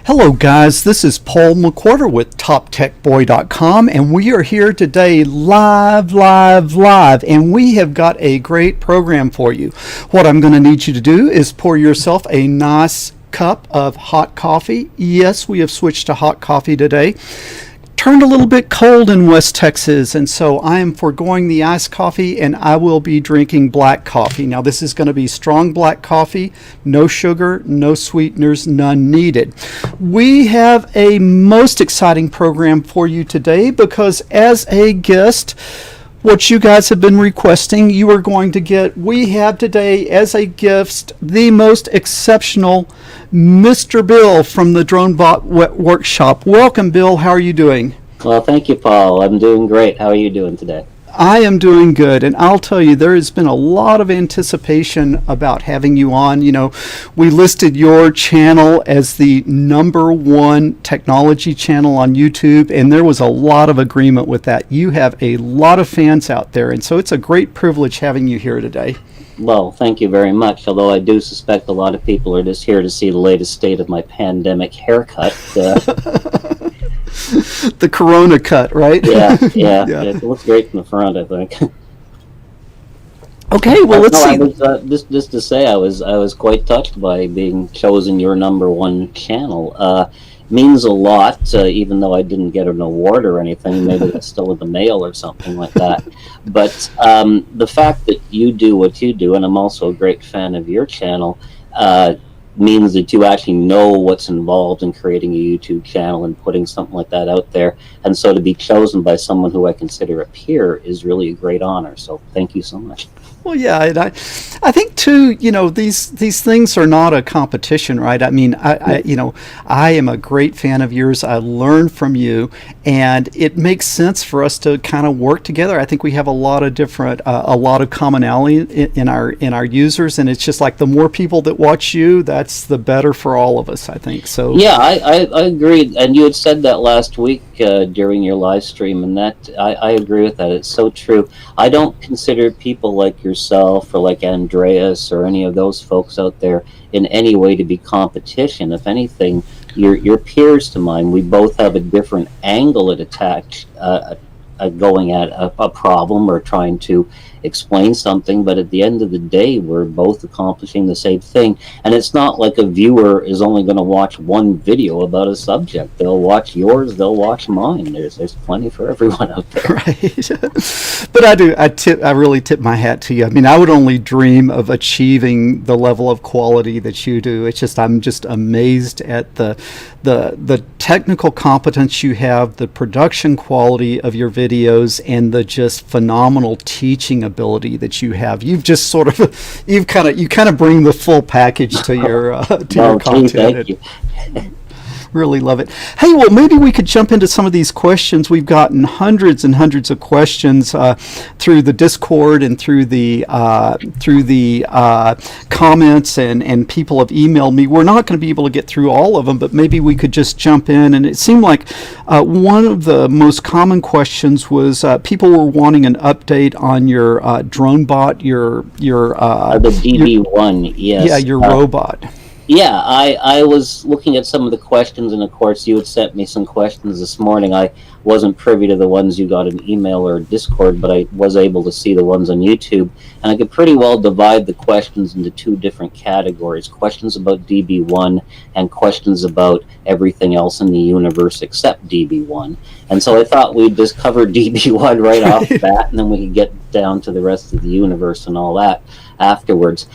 Hello guys, this is Paul McWhorter with TopTechBoy.com, and we are here today live, and we have got a great program for you. What I'm going to need you to do is pour yourself a nice cup of hot coffee. Yes, we have switched to hot coffee today. Turned a little bit cold in West Texas, and so I am foregoing the iced coffee and I will be drinking black coffee. Now this is going to be strong black coffee, no sugar, no sweeteners, none needed. We have a most exciting program for you today because as a guest, what you guys have been requesting, you are going to get, we have today as a gift, the most exceptional Mr. Bill from the DroneBot Workshop. Welcome, Bill. How are you doing? Well, thank you, Paul. I'm doing great. How are you doing today? I am doing good, and I'll tell you, there has been a lot of anticipation about having you on. You know, we listed your channel as the #1 technology channel on YouTube, and there was a lot of agreement with that. You have a lot of fans out there, and so it's a great privilege having you here today. Well, thank you very much, although I do suspect a lot of people are just here to see the latest state of my pandemic haircut. The Corona cut, right? Yeah. It looks great from the front, I think. Okay, well, let's see. I was, just to say, I was quite touched by being chosen your #1 channel. Means a lot, even though I didn't get an award or anything. Maybe it's still in the mail or something like that. But the fact that you do what you do, and I'm also a great fan of your channel, means that you actually know what's involved in creating a YouTube channel and putting something like that out there. And so to be chosen by someone who I consider a peer is really a great honor. So thank you so much. Well, yeah, and I think too, you know, these things are not a competition, right? I mean, I am a great fan of yours. I learn from you, and it makes sense for us to kind of work together. I think we have a lot of different, a lot of commonality in our users, and it's just like the more people that watch you, that's the better for all of us, I think. So yeah, I agree, and you had said that last week during your live stream, and that I agree with that. It's so true. I don't consider people like yourself or like Andreas or any of those folks out there in any way to be competition. If anything, you're peers to mine. We both have a different angle at attack, going at a problem or trying to explain something, but at the end of the day, we're both accomplishing the same thing. And it's not like a viewer is only going to watch one video about a subject. They'll watch yours, they'll watch mine. There's plenty for everyone out there. Right. But I really tip my hat to you. I mean, I would only dream of achieving the level of quality that you do. It's just, I'm just amazed at the technical competence you have, the production quality of your videos, and the just phenomenal teaching ability that you have. You've just sort of, you kind of bring the full package to your your content. Thank you. Really love it. Hey, well, maybe we could jump into some of these questions. We've gotten hundreds and hundreds of questions through the Discord and through the comments, and people have emailed me. We're not going to be able to get through all of them, but maybe we could just jump in. And it seemed like one of the most common questions was people were wanting an update on your DroneBot, the DB1, yes. Yeah, your robot. Yeah, I was looking at some of the questions, and of course you had sent me some questions this morning. I wasn't privy to the ones you got in email or Discord, but I was able to see the ones on YouTube, and I could pretty well divide the questions into two different categories: questions about DB1 and questions about everything else in the universe except DB1. And so I thought we'd just cover DB1 right off the bat, and then we could get down to the rest of the universe and all that afterwards.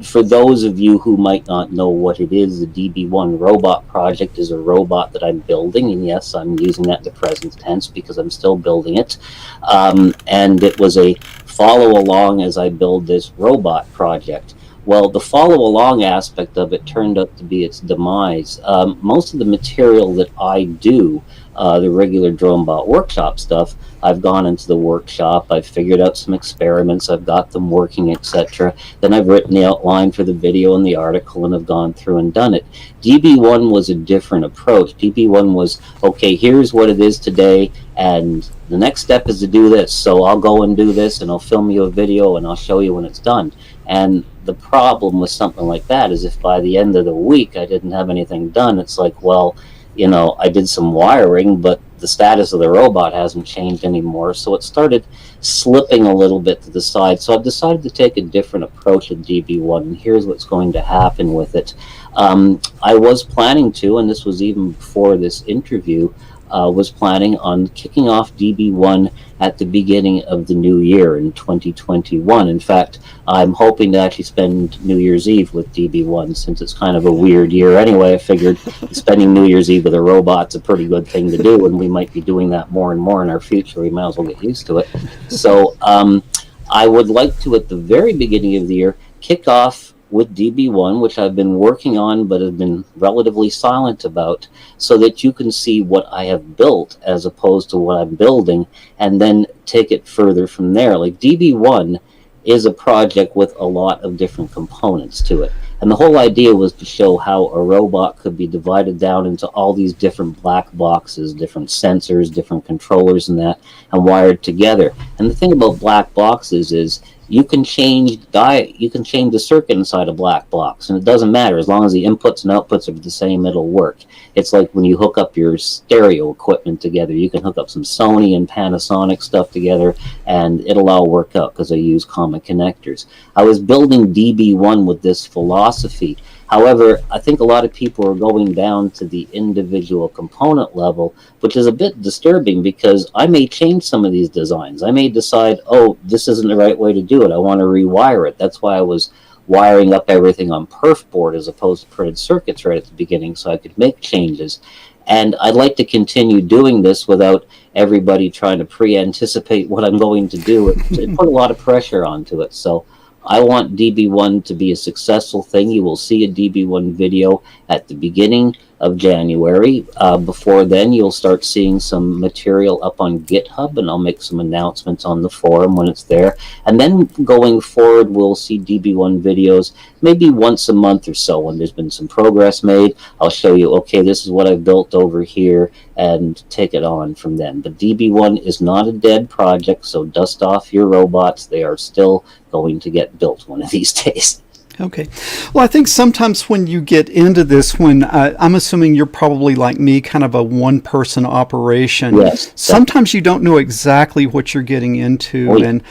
For those of you who might not know what it is, the DB1 robot project is a robot that I'm building, and yes, I'm using that in the present tense because I'm still building it. And it was a follow along as I build this robot project. Well, the follow along aspect of it turned out to be its demise. Most of the material that I do, the regular DroneBot Workshop stuff, I've gone into the workshop, I've figured out some experiments, I've got them working, etc. Then I've written the outline for the video and the article, and I've gone through and done it. DB1 was a different approach. DB1 was, okay, here's what it is today, and the next step is to do this. So I'll go and do this, and I'll film you a video, and I'll show you when it's done. And the problem with something like that is if by the end of the week I didn't have anything done, it's like, well, I did some wiring, but the status of the robot hasn't changed anymore. So it started slipping a little bit to the side. So I've decided to take a different approach at DB1, and here's what's going to happen with it. I was planning to, and this was even before this interview, was planning on kicking off DB1 at the beginning of the new year in 2021. In fact, I'm hoping to actually spend New Year's Eve with DB1 since it's kind of a weird year anyway. I figured spending New Year's Eve with a robot's a pretty good thing to do, and we might be doing that more and more in our future. We might as well get used to it. So I would like to, at the very beginning of the year, kick off with DB1, which I've been working on but have been relatively silent about, so that you can see what I have built as opposed to what I'm building, and then take it further from there. Like DB1 is a project with a lot of different components to it. And the whole idea was to show how a robot could be divided down into all these different black boxes, different sensors, different controllers and that, and wired together. And the thing about black boxes is you can change the circuit inside a black box, and it doesn't matter. As long as the inputs and outputs are the same, it'll work. It's like when you hook up your stereo equipment together. You can hook up some Sony and Panasonic stuff together, and it'll all work out because I use common connectors. I was building DB1 with this philosophy. However, I think a lot of people are going down to the individual component level, which is a bit disturbing because I may change some of these designs. I may decide, oh, this isn't the right way to do it. I want to rewire it. That's why I was wiring up everything on perf board as opposed to printed circuits right at the beginning so I could make changes. And I'd like to continue doing this without everybody trying to pre-anticipate what I'm going to do. It put a lot of pressure onto it. So I want DB1 to be a successful thing. You will see a DB1 video at the beginning of January. Before then, you'll start seeing some material up on GitHub, and I'll make some announcements on the forum when it's there. And then going forward, we'll see DB1 videos maybe once a month or so. When there's been some progress made, I'll show you, okay, this is what I built over here, and take it on from then. But DB1 is not a dead project, so dust off your robots. They are still going to get built one of these days. Okay. Well, I think sometimes when you get into this, when I'm assuming you're probably like me, kind of a one-person operation. Yes. Sometimes you don't know exactly what you're getting into, Oh, yeah. and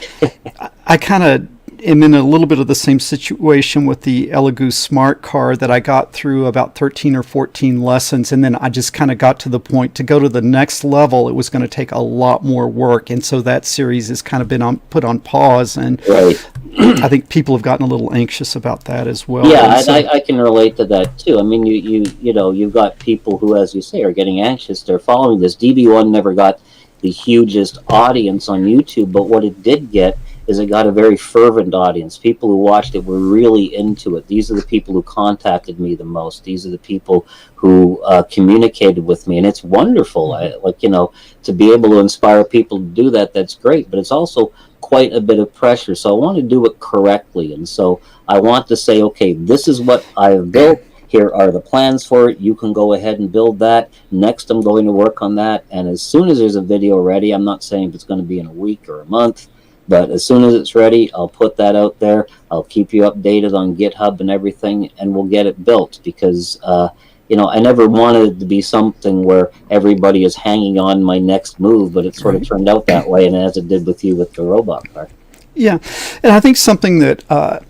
I kind of am in a little bit of the same situation with the Elegoo smart car that I got through about 13 or 14 lessons, and then I just kind of got to the point to go to the next level. It was going to take a lot more work, and so that series has kind of been put on pause, and Right. I think people have gotten a little anxious about that as well. Yeah, And so- I can relate to that too. I mean, you've got people who, as you say, are getting anxious. They're following this. DB1 never got the hugest audience on YouTube, but what it did get is it got a very fervent audience. People who watched it were really into it. These are the people who contacted me the most. These are the people who communicated with me, and it's wonderful. To be able to inspire people to do that, that's great, but it's also quite a bit of pressure. So I want to do it correctly, and so I want to say, okay, this is what I've built. Here are the plans for it. You can go ahead and build that. Next, I'm going to work on that, and as soon as there's a video ready, I'm not saying if it's going to be in a week or a month, but as soon as it's ready, I'll put that out there. I'll keep you updated on GitHub and everything, and we'll get it built because, I never wanted it to be something where everybody is hanging on my next move, but it sort of turned out that way, and as it did with you with the robot car. Yeah, and I think something that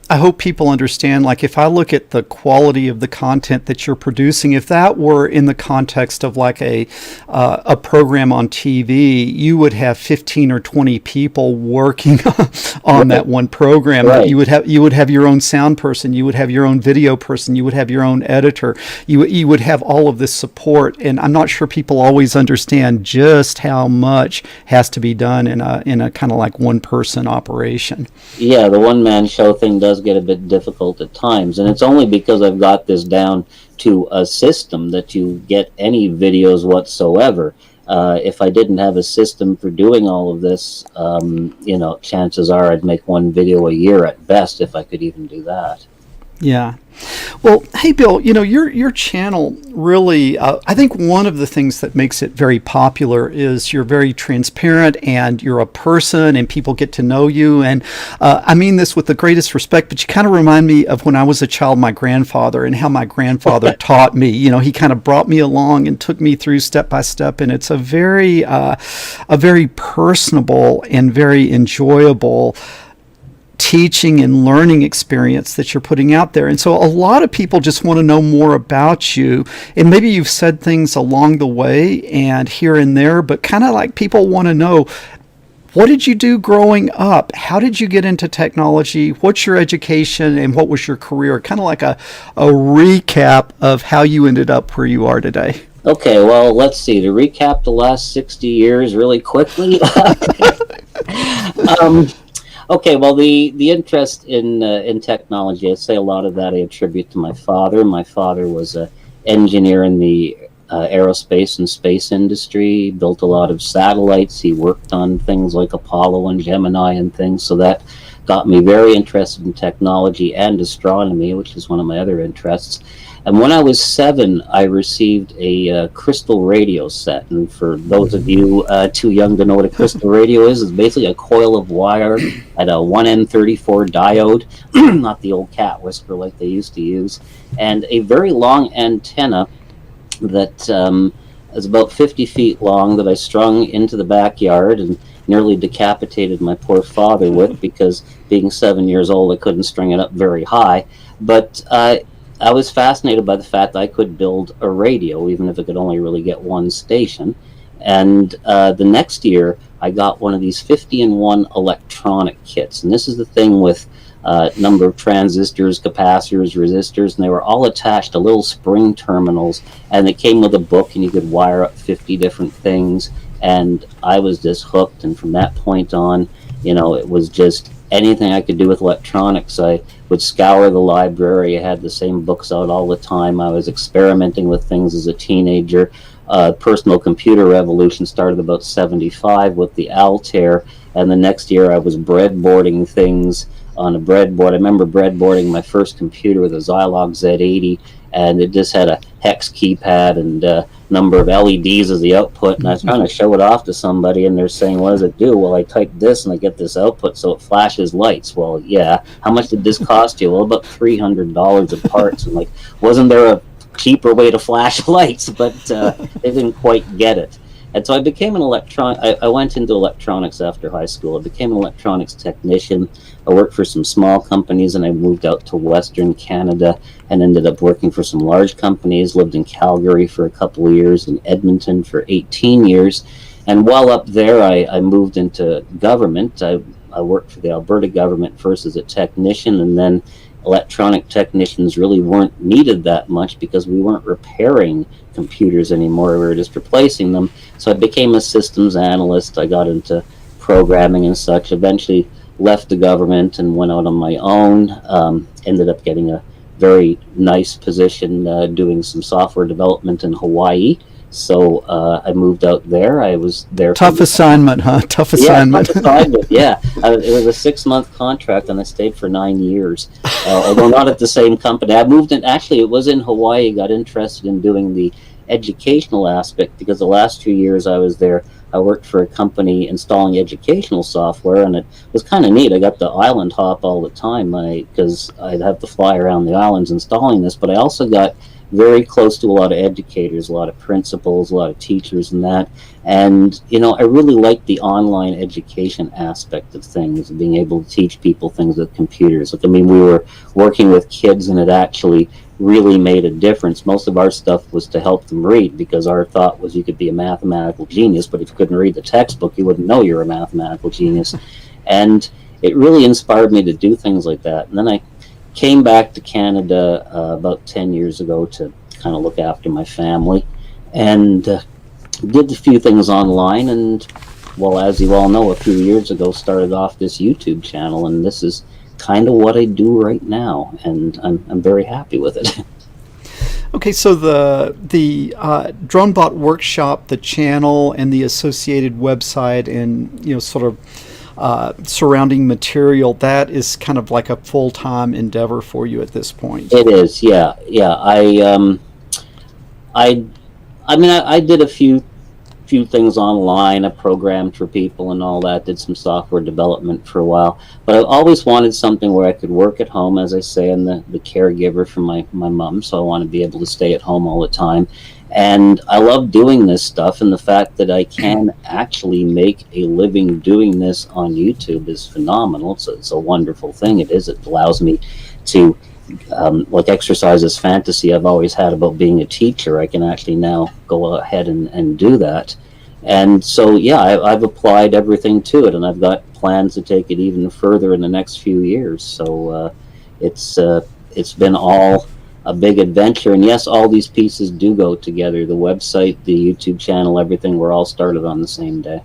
I hope people understand, like if I look at the quality of the content that you're producing, if that were in the context of like a program on TV, you would have 15 or 20 people working on that one program. Right. You would have your own sound person, you would have your own video person, you would have your own editor, you would have all of this support, and I'm not sure people always understand just how much has to be done in a kind of like one person operation. Yeah, the one-man show thing does get a bit difficult at times, and it's only because I've got this down to a system that you get any videos whatsoever. If I didn't have a system for doing all of this, chances are I'd make one video a year at best, if I could even do that. Yeah. Well, hey, Bill, your channel really, I think one of the things that makes it very popular is you're very transparent and you're a person and people get to know you. And I mean this with the greatest respect, but you kind of remind me of when I was a child, my grandfather, and how my grandfather taught me. He kind of brought me along and took me through step by step. And it's a very personable and very enjoyable teaching and learning experience that you're putting out there. And so a lot of people just want to know more about you. And maybe you've said things along the way and here and there, but kind of like people want to know, what did you do growing up? How did you get into technology? What's your education and what was your career? Kind of like a recap of how you ended up where you are today. Okay, well, let's see. To recap the last 60 years really quickly. Okay, well, the interest in technology, I say a lot of that I attribute to my father. My father was an engineer in the aerospace and space industry, built a lot of satellites. He worked on things like Apollo and Gemini and things, so that got me very interested in technology and astronomy, which is one of my other interests. And when I was 7, I received a crystal radio set. And for those of you too young to know what a crystal radio is, it's basically a coil of wire at a 1N34 diode, not the old cat whisper like they used to use, and a very long antenna that is about 50 feet long that I strung into the backyard and nearly decapitated my poor father with, because being 7 years old, I couldn't string it up very high. But I was fascinated by the fact that I could build a radio, even if it could only really get one station. And the next year, I got one of these 50-in-1 electronic kits. And this is the thing with number of transistors, capacitors, resistors, and they were all attached to little spring terminals. And it came with a book, and you could wire up 50 different things. And I was just hooked. And from that point on, it was just anything I could do with electronics. I would scour the library. I had the same books out all the time. I was experimenting with things as a teenager. Personal computer revolution started about 75 with the Altair, and the next year I was breadboarding things on a breadboard. I remember breadboarding my first computer with a Zilog Z80, and it just had a hex keypad and a number of LEDs as the output, and I was trying to show it off to somebody, and they're saying, what does it do? Well, I type this and I get this output, so it flashes lights. Well, yeah. How much did this cost you? Well, about $300 of parts. And like, wasn't there a cheaper way to flash lights? But they didn't quite get it. And so I became I went into electronics after high school. I became an electronics technician. I worked for some small companies, and I moved out to Western Canada and ended up working for some large companies. Lived in Calgary for a couple of years, in Edmonton for 18 years. And while up there, I moved into government. I worked for the Alberta government first as a technician, and then electronic technicians really weren't needed that much because we weren't repairing computers anymore. We were just replacing them. So I became a systems analyst. I got into programming and such. Eventually left the government and went out on my own. Ended up getting a very nice position doing some software development in Hawaii. So I moved out there. I was there. Tough assignment, huh? Tough assignment. Tough assignment. Yeah. It was a 6-month contract, and I stayed for 9 years, although not at the same company. I moved in. Actually, it was in Hawaii. Got interested in doing the educational aspect because the last 2 years I was there, I worked for a company installing educational software, and it was kind of neat. I got the island hop all the time because I'd have to fly around the islands installing this, but I also got very close to a lot of educators, a lot of principals, a lot of teachers and that. And, I really liked the online education aspect of things, being able to teach people things with computers. We were working with kids, and it actually really made a difference. Most of our stuff was to help them read, because our thought was you could be a mathematical genius, but if you couldn't read the textbook, you wouldn't know you're a mathematical genius. And it really inspired me to do things like that. And then I came back to Canada about 10 years ago to kind of look after my family, and did a few things online. And, well, as you all know, a few years ago started off this YouTube channel, and this is kind of what I do right now, and I'm very happy with it. Okay, so the DroneBot Workshop, the channel, and the associated website, and sort of surrounding material, that is kind of like a full-time endeavor for you at this point. It is, yeah, yeah. I, I mean, I did a few things online. I programmed for people and all that. Did some software development for a while, but I always wanted something where I could work at home. As I say, I'm the caregiver for my mom, so I want to be able to stay at home all the time. And I love doing this stuff, and the fact that I can actually make a living doing this on YouTube is phenomenal. It's a wonderful thing. It is. It allows me to like exercise this fantasy I've always had about being a teacher. I can actually now go ahead and do that. And so, yeah, I've applied everything to it, and I've got plans to take it even further in the next few years. So it's been all a big adventure. And yes, all these pieces do go together. The website, the YouTube channel, everything, we're all started on the same day.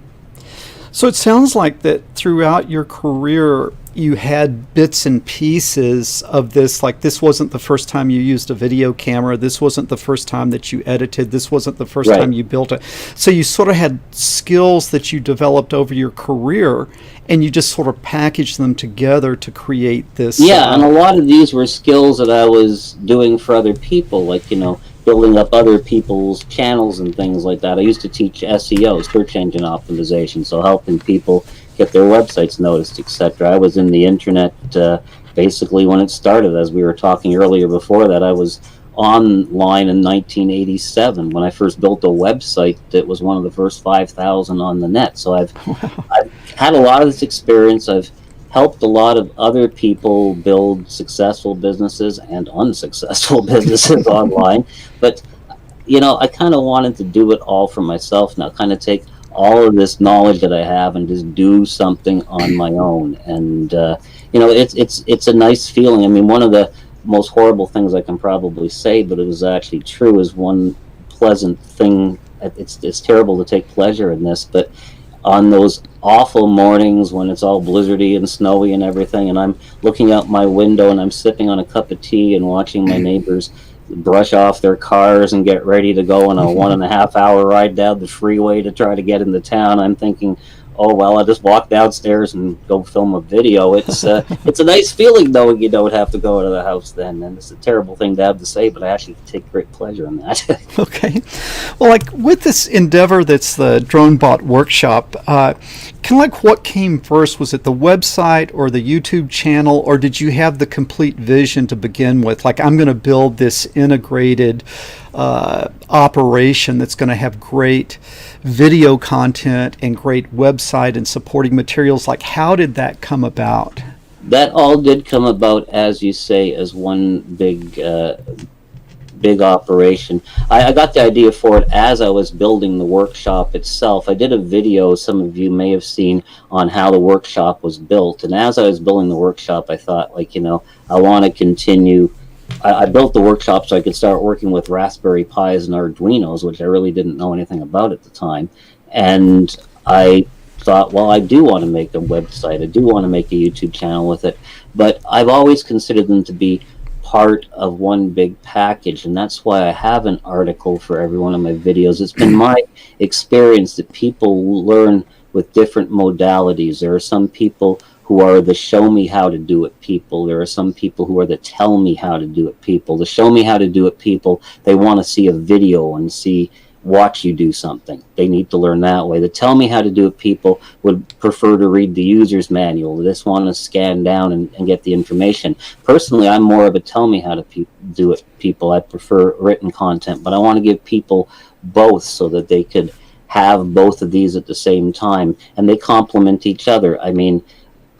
So it sounds like that throughout your career, you had bits and pieces of this. Like, this wasn't the first time you used a video camera. This wasn't the first time that you edited. This wasn't the first time you built it. So you sort of had skills that you developed over your career, and you just sort of packaged them together to create this. Yeah, and a lot of these were skills that I was doing for other people, like, building up other people's channels and things like that. I used to teach SEO, search engine optimization, so helping people get their websites noticed, etc. I was in the internet basically when it started. As we were talking earlier before that, I was online in 1987 when I first built a website that was one of the first 5,000 on the net. So I've had a lot of this experience. I've helped a lot of other people build successful businesses and unsuccessful businesses online. But, I kind of wanted to do it all for myself now, kind of take all of this knowledge that I have and just do something on my own. And, it's a nice feeling. I mean, one of the most horrible things I can probably say, but it was actually true, is one pleasant thing. It's terrible to take pleasure in this, but on those awful mornings when it's all blizzardy and snowy and everything, and I'm looking out my window and I'm sipping on a cup of tea and watching my neighbors brush off their cars and get ready to go on a 1.5 hour ride down the freeway to try to get into town, I'm thinking, oh, well, I'll just walk downstairs and go film a video. It's a nice feeling, though, when you don't have to go out of the house then. And it's a terrible thing to have to say, but I actually take great pleasure in that. Okay. Well, like with this endeavor that's the DroneBot Workshop, kind of like what came first? Was it the website or the YouTube channel, or did you have the complete vision to begin with? Like, I'm going to build this integrated operation that's going to have great video content and great website and supporting materials. Like, how did that come about? That all did come about, as you say, as one big operation. I got the idea for it as I was building the workshop itself. I did a video, some of you may have seen, on how the workshop was built. And as I was building the workshop, I thought, I want to continue. I built the workshop so I could start working with Raspberry Pis and Arduinos, which I really didn't know anything about at the time. And I thought, well, I do want to make a website. I do want to make a YouTube channel with it. But I've always considered them to be part of one big package, and that's why I have an article for every one of my videos. It's been my experience that people learn with different modalities. There are some people who are the show me how to do it people. There are some people who are the tell me how to do it people. The show me how to do it people, they want to see a video and watch you do something. They need to learn that way. The tell me how to do it people would prefer to read the user's manual. They just want to scan down and get the information. Personally, I'm more of a tell me how to do it people. I prefer written content, but I want to give people both so that they could have both of these at the same time, and they complement each other. I mean,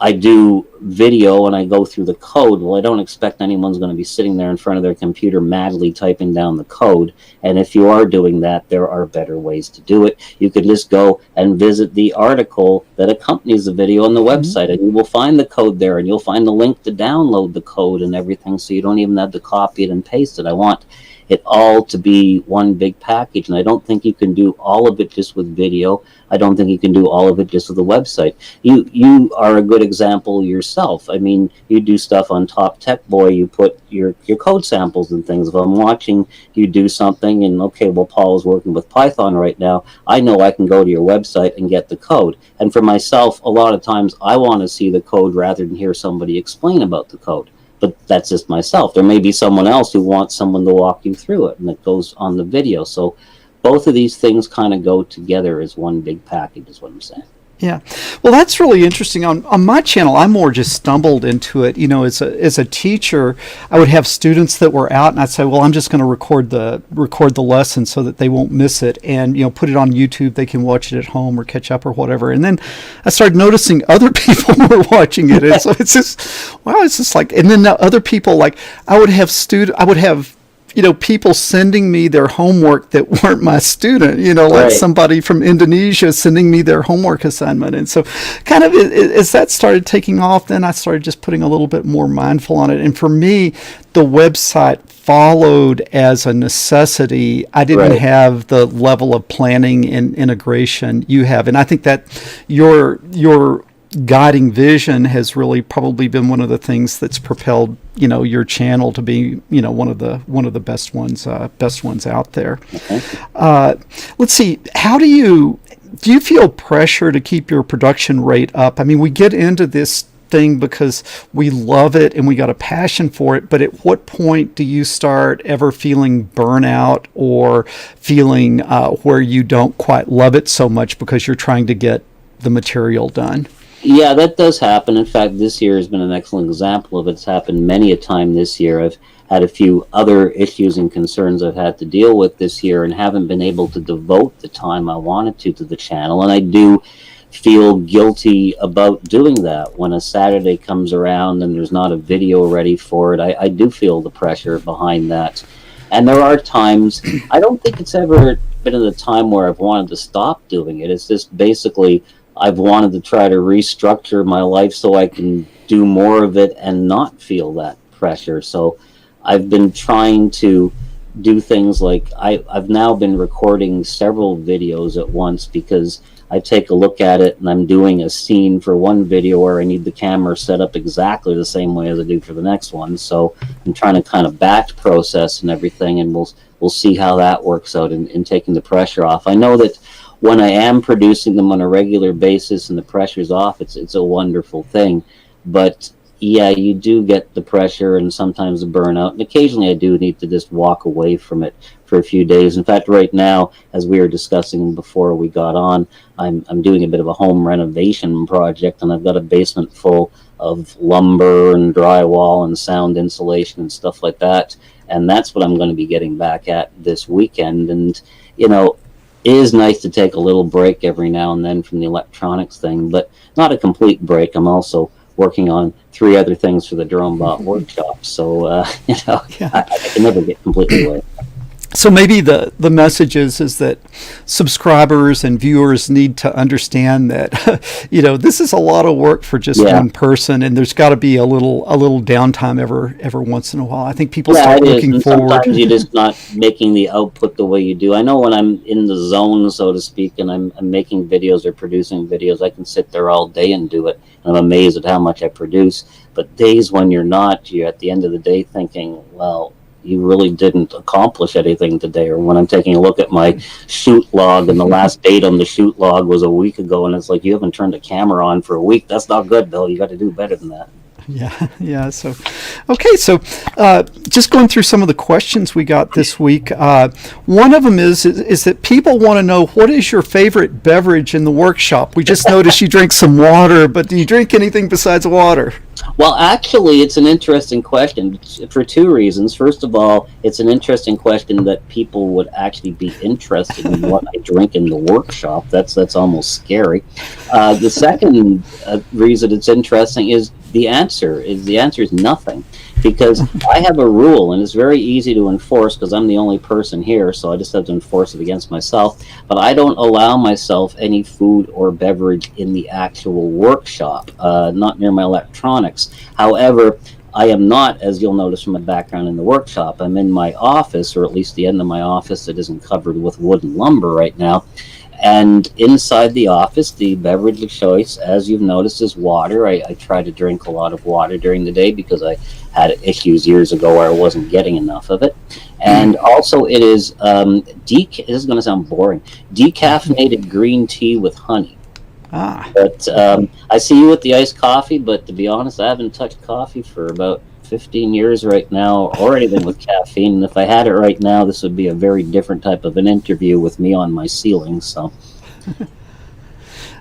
I do video and I go through the code. Well, I don't expect anyone's going to be sitting there in front of their computer madly typing down the code. And if you are doing that, there are better ways to do it. You could just go and visit the article that accompanies the video on the website, and you will find the code there, and you'll find the link to download the code and everything, so you don't even have to copy it and paste it. I want it all to be one big package. And I don't think you can do all of it just with video. I don't think you can do all of it just with a website. You are a good example yourself. I mean, you do stuff on Top Tech Boy. You put your code samples and things. If I'm watching you do something, and okay, well, Paul is working with Python right now, I know I can go to your website and get the code. And for myself, a lot of times I want to see the code rather than hear somebody explain about the code. But that's just myself. There may be someone else who wants someone to walk you through it, and it goes on the video. So both of these things kind of go together as one big package, is what I'm saying. Yeah. Well, that's really interesting. On my channel, I more just stumbled into it. You know, as a teacher, I would have students that were out, and I'd say, well, I'm just going to record the lesson so that they won't miss it, and, you know, put it on YouTube. They can watch it at home or catch up or whatever. And then I started noticing other people were watching it, and so it's just, wow, it's just like, and then other people, like, I would have people sending me their homework that weren't my student, you know, like somebody from Indonesia sending me their homework assignment. And so kind of as that started taking off, then I started just putting a little bit more mindful on it. And for me, the website followed as a necessity. I didn't have the level of planning and integration you have. And I think that your guiding vision has really probably been one of the things that's propelled, you know, your channel to be, you know, one of the best ones out there. Let's see, how do you feel pressure to keep your production rate up? I mean, we get into this thing because we love it and we got a passion for it, but at what point do you start ever feeling burnout or feeling where you don't quite love it so much because you're trying to get the material done? Yeah, that does happen. In fact, this year has been an excellent example of it. It's happened many a time this year. I've had a few other issues and concerns I've had to deal with this year and haven't been able to devote the time I wanted to the channel. And I do feel guilty about doing that. When a Saturday comes around and there's not a video ready for it, I do feel the pressure behind that. And there are times, I don't think it's ever been at a time where I've wanted to stop doing it. It's just basically I've wanted to try to restructure my life so I can do more of it and not feel that pressure. So I've been trying to do things like I've now been recording several videos at once because I take a look at it and I'm doing a scene for one video where I need the camera set up exactly the same way as I do for the next one. So I'm trying to kind of batch process and everything, and we'll see how that works out in taking the pressure off. I know that when I am producing them on a regular basis and the pressure's off, it's a wonderful thing. But yeah, you do get the pressure and sometimes the burnout, and occasionally I do need to just walk away from it for a few days. In fact, right now, as we were discussing before we got on, I'm doing a bit of a home renovation project, and I've got a basement full of lumber and drywall and sound insulation and stuff like that. And that's what I'm going to be getting back at this weekend. And, you know, it is nice to take a little break every now and then from the electronics thing, but not a complete break. I'm also working on 3 other things for the DroneBot Workshop. So, I can never get completely away. So maybe the message is that subscribers and viewers need to understand that, you know, this is a lot of work for just one person, and there's got to be a little downtime every once in a while. I think people start looking forward. Sometimes you're just not making the output the way you do. I know when I'm in the zone, so to speak, and I'm making videos or producing videos, I can sit there all day and do it. And I'm amazed at how much I produce. But days when you're not, you're at the end of the day thinking, well, you really didn't accomplish anything today. Or when I'm taking a look at my shoot log and the last date on the shoot log was a week ago, and it's like, you haven't turned the camera on for a week. That's not good, Bill. You got to do better than that. Yeah. So, okay. So, just going through some of the questions we got this week. One of them is that people want to know, what is your favorite beverage in the workshop? We just noticed you drink some water, but do you drink anything besides water? Well, actually, it's an interesting question for 2 reasons. First of all, it's an interesting question that people would actually be interested in what I drink in the workshop. That's almost scary. The second reason it's interesting is the answer is nothing, because I have a rule, and it's very easy to enforce because I'm the only person here, so I just have to enforce it against myself. But I don't allow myself any food or beverage in the actual workshop, not near my electronics. However, I am not, as you'll notice from my background in the workshop, I'm in my office, or at least the end of my office that isn't covered with wood and lumber right now. And inside the office, the beverage of choice, as you've noticed, is water. I try to drink a lot of water during the day because I had issues years ago where I wasn't getting enough of it. And also it is, this is going to sound boring, decaffeinated green tea with honey. But I see you with the iced coffee, but to be honest, I haven't touched coffee for about 15 years right now, or anything with caffeine. And if I had it right now, this would be a very different type of an interview with me on my ceiling. So.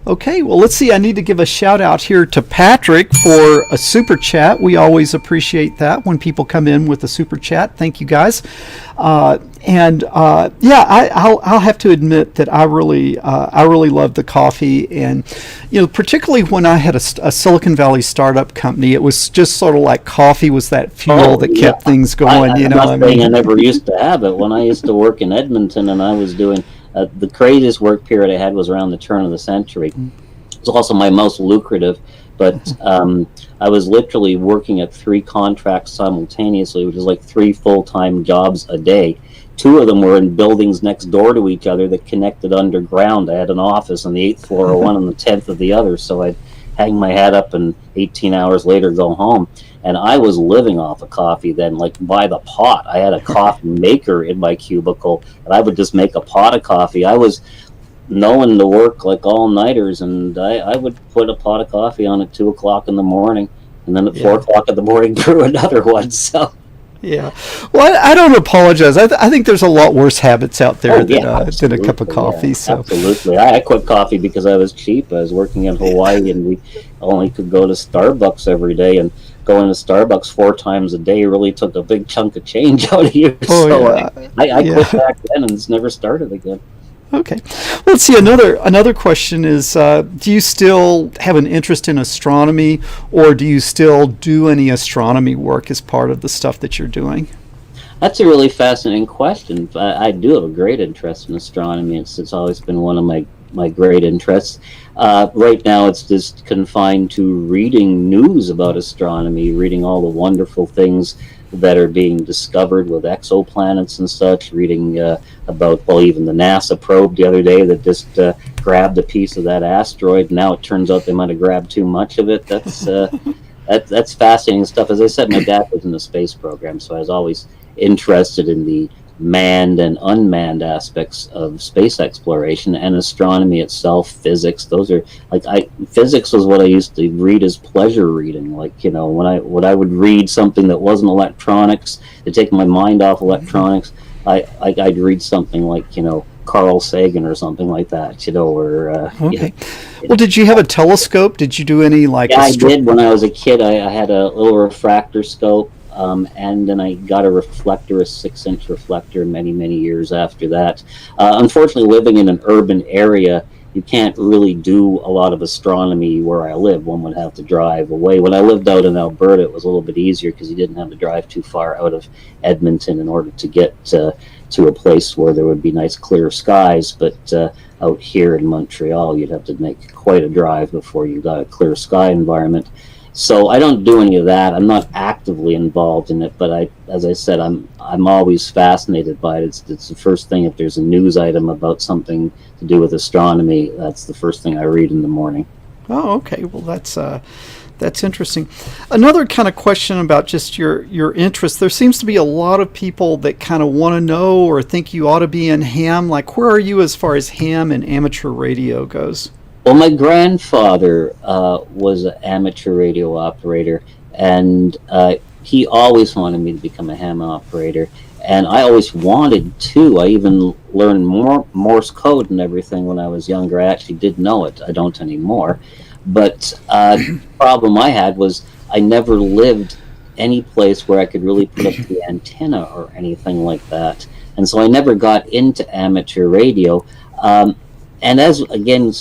Okay, well, let's see. I need to give a shout out here to Patrick for a super chat. We always appreciate that when people come in with a super chat. Thank you, guys. I'll have to admit that I really love the coffee, and particularly when I had a Silicon Valley startup company, it was just sort of like coffee was that fuel that kept things going. I never used to have it when I used to work in Edmonton, and I was doing. The craziest work period I had was around the turn of the century. It was also my most lucrative, but I was literally working at 3 contracts simultaneously, which is like 3 full-time jobs a day. 2 of them were in buildings next door to each other that connected underground. I had an office on the 8th floor of one and the 10th of the other, so I'd hang my hat up and 18 hours later go home. And I was living off of coffee then, like by the pot. I had a coffee maker in my cubicle, and I would just make a pot of coffee. I was known to work like all-nighters, and I would put a pot of coffee on at 2 o'clock in the morning, and then at 4 o'clock in the morning brew another one. So. Yeah. Well, I don't apologize. I think there's a lot worse habits out there than a cup of coffee. Yeah, so. Absolutely. I quit coffee because I was cheap. I was working in Hawaii, and we only could go to Starbucks every day, and going to Starbucks 4 times a day really took a big chunk of change out of you. I quit back then, and it's never started again. Okay. Let's see. Another question is, do you still have an interest in astronomy, or do you still do any astronomy work as part of the stuff that you're doing? That's a really fascinating question. I do have a great interest in astronomy. It's always been one of my great interests. Right now it's just confined to reading news about astronomy, reading all the wonderful things that are being discovered with exoplanets and such, reading about, even the NASA probe the other day that just grabbed a piece of that asteroid. Now it turns out they might have grabbed too much of it. That's fascinating stuff. As I said, my dad was in the space program, so I was always interested in the manned and unmanned aspects of space exploration, and astronomy itself, physics. Those are physics was what I used to read as pleasure reading. When I would read something that wasn't electronics to take my mind off electronics, I'd read something like Carl Sagan or something like that. Okay. Well, did you have a telescope? Did you do any I did when I was a kid. I had a little refractor scope. And then I got a 6-inch reflector many years after that. Unfortunately, living in an urban area, you can't really do a lot of astronomy where I live. One would have to drive away. When I lived out in Alberta, it was a little bit easier because you didn't have to drive too far out of Edmonton in order to get to a place where there would be nice clear skies. But out here in Montreal, you'd have to make quite a drive before you got a clear sky environment. So I don't do any of that. I'm not actively involved in it, but as I said, I'm always fascinated by it. It's the first thing. If there's a news item about something to do with astronomy, that's the first thing I read in the morning. Oh, okay. Well, that's interesting. Another kind of question about just your interest. There seems to be a lot of people that kind of want to know or think you ought to be in ham. Like, where are you as far as ham and amateur radio goes? Well, my grandfather was an amateur radio operator, and he always wanted me to become a ham operator, and I always wanted to. I even learned Morse code and everything when I was younger. I actually did know it. I don't anymore. But the problem I had was I never lived any place where I could really put up the antenna or anything like that, and so I never got into amateur radio. And as, again,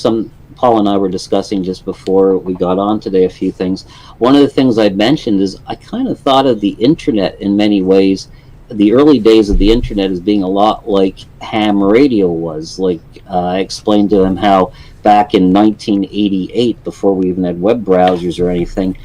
Paul and I were discussing just before we got on today a few things. One of the things I mentioned is I kind of thought of the internet in many ways, the early days of the internet, as being a lot like ham radio was. I explained to him how back in 1988, before we even had web browsers or anything,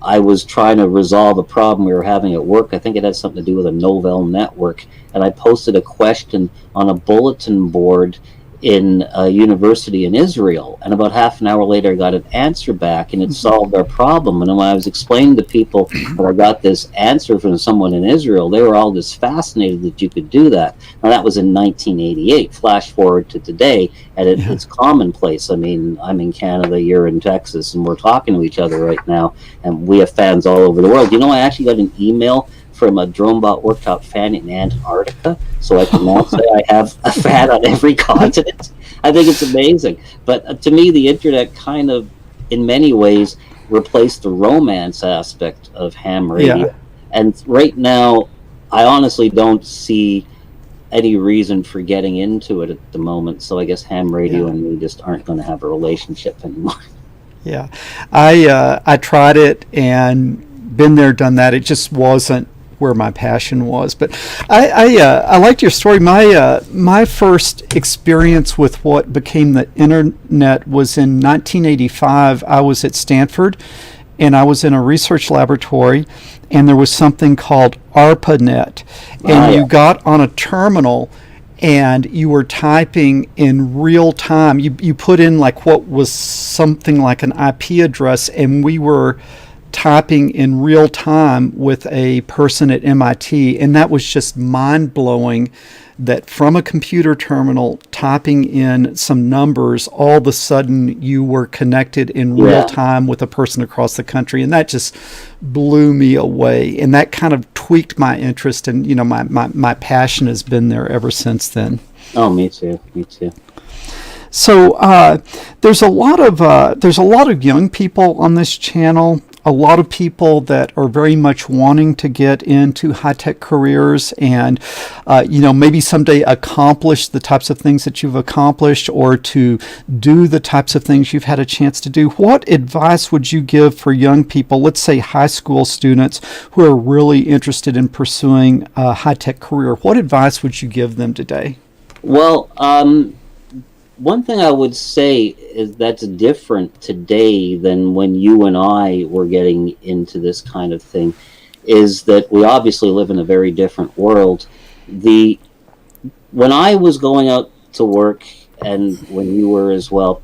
I was trying to resolve a problem we were having at work. I think it had something to do with a Novell network. And I posted a question on a bulletin board in a university in Israel. And about half an hour later, I got an answer back, and it solved our problem. And when I was explaining to people that I got this answer from someone in Israel, they were all just fascinated that you could do that. Now, that was in 1988. Flash forward to today, and it's commonplace. I mean, I'm in Canada, you're in Texas, and we're talking to each other right now, and we have fans all over the world. You know, I actually got an email from a DroneBot Workshop fan in Antarctica, so I can now say I have a fan on every continent. I think it's amazing. But to me, the internet kind of, in many ways, replaced the romance aspect of ham radio. Yeah. And right now, I honestly don't see any reason for getting into it at the moment. So I guess ham radio and me just aren't going to have a relationship anymore. Yeah, I tried it and been there, done that. It just wasn't where my passion was. But I liked your story. My first experience with what became the internet was in 1985. I was at Stanford, and I was in a research laboratory, and there was something called ARPANET, and you got on a terminal and you were typing in real time. You put in like what was something like an IP address, and we were typing in real time with a person at MIT, and that was just mind-blowing, that from a computer terminal typing in some numbers, all of a sudden you were connected in real time with a person across the country, and that just blew me away, and that kind of tweaked my interest, and you know, my passion has been there ever since then. Oh, me too. So there's a lot of young people on this channel, a lot of people that are very much wanting to get into high-tech careers and, maybe someday accomplish the types of things that you've accomplished, or to do the types of things you've had a chance to do. What advice would you give for young people, let's say high school students who are really interested in pursuing a high-tech career? What advice would you give them today? Well, one thing I would say is that's different today than when you and I were getting into this kind of thing, is that we obviously live in a very different world. When I was going out to work, and when you were as well,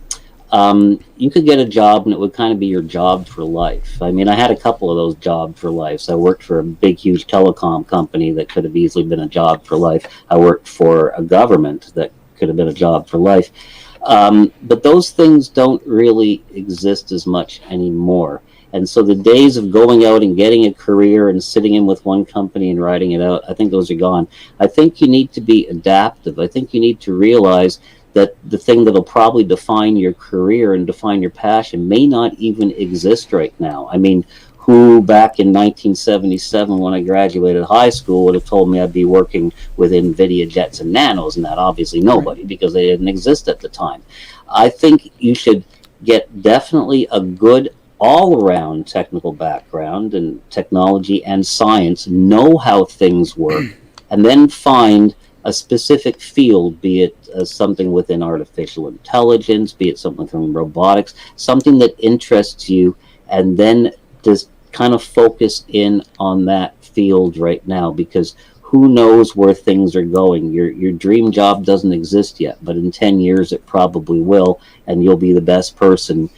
you could get a job and it would kind of be your job for life. I mean, I had a couple of those jobs for life. So I worked for a big, huge telecom company that could have easily been a job for life. I worked for a government that could have been a job for life. But those things don't really exist as much anymore. And so the days of going out and getting a career and sitting in with one company and riding it out, I think those are gone. I think you need to be adaptive. I think you need to realize that the thing that'll probably define your career and define your passion may not even exist right now. I mean, who back in 1977 when I graduated high school would have told me I'd be working with NVIDIA jets and nanos, and that obviously nobody, because they didn't exist at the time. I think you should get definitely a good all-around technical background in technology and science, know how things work, and then find a specific field, be it something within artificial intelligence, be it something from robotics, something that interests you, and then just kind of focus in on that field right now, because who knows where things are going. Your dream job doesn't exist yet, but in 10 years it probably will, and you'll be the best person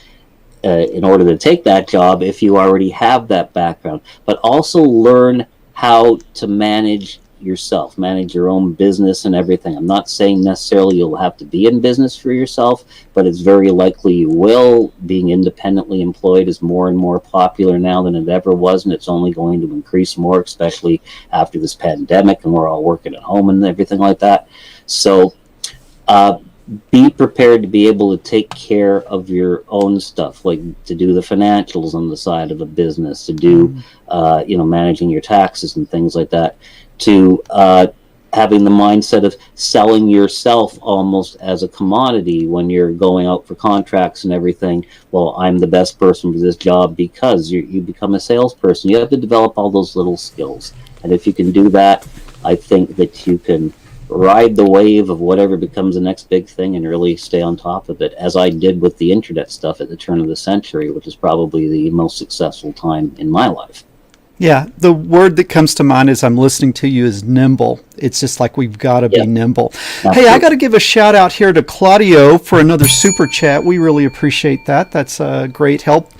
in order to take that job if you already have that background. But also learn how to manage yourself, manage your own business and everything. I'm not saying necessarily you'll have to be in business for yourself, but it's very likely you will. Being independently employed is more and more popular now than it ever was, and it's only going to increase more, especially after this pandemic and we're all working at home and everything like that. So be prepared to be able to take care of your own stuff, like to do the financials on the side of a business, to do managing your taxes and things like that, to having the mindset of selling yourself almost as a commodity when you're going out for contracts and everything. Well, I'm the best person for this job, because you become a salesperson. You have to develop all those little skills, and if you can do that, I think that you can ride the wave of whatever becomes the next big thing and really stay on top of it, as I did with the internet stuff at the turn of the century, which is probably the most successful time in my life. Yeah, the word that comes to mind as I'm listening to you is nimble. It's just like we've got to be nimble. Hey, I got to give a shout out here to Claudio for another super chat. We really appreciate that. That's a great help.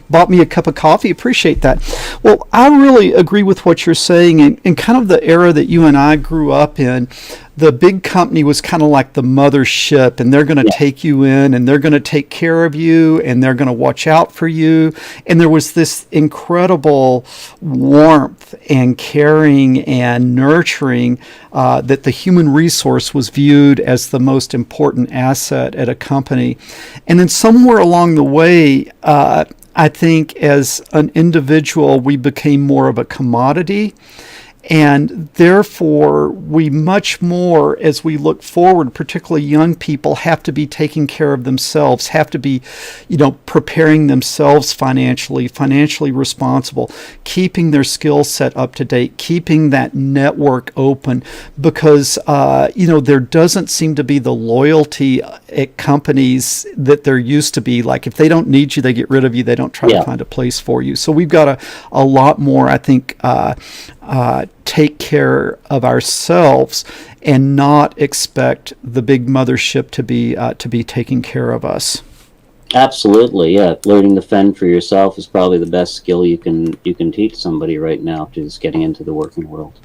Bought me a cup of coffee. Appreciate that. Well, I really agree with what you're saying. In kind of the era that you and I grew up in, the big company was kind of like the mothership, and they're going to take you in, and they're going to take care of you, and they're going to watch out for you. And there was this incredible warmth and caring and nurturing that the human resource was viewed as the most important asset at a company. And then somewhere along the way, I think as an individual, we became more of a commodity. And therefore, we much more, as we look forward, particularly young people, have to be taking care of themselves, have to be, preparing themselves financially responsible, keeping their skill set up to date, keeping that network open, because, there doesn't seem to be the loyalty at companies that there used to be. Like, if they don't need you, they get rid of you. They don't try to find a place for you. So we've got a lot more, I think, take care of ourselves and not expect the big mothership to be taking care of us. Absolutely, yeah. Learning to fend for yourself is probably the best skill you can teach somebody right now, just getting into the working world.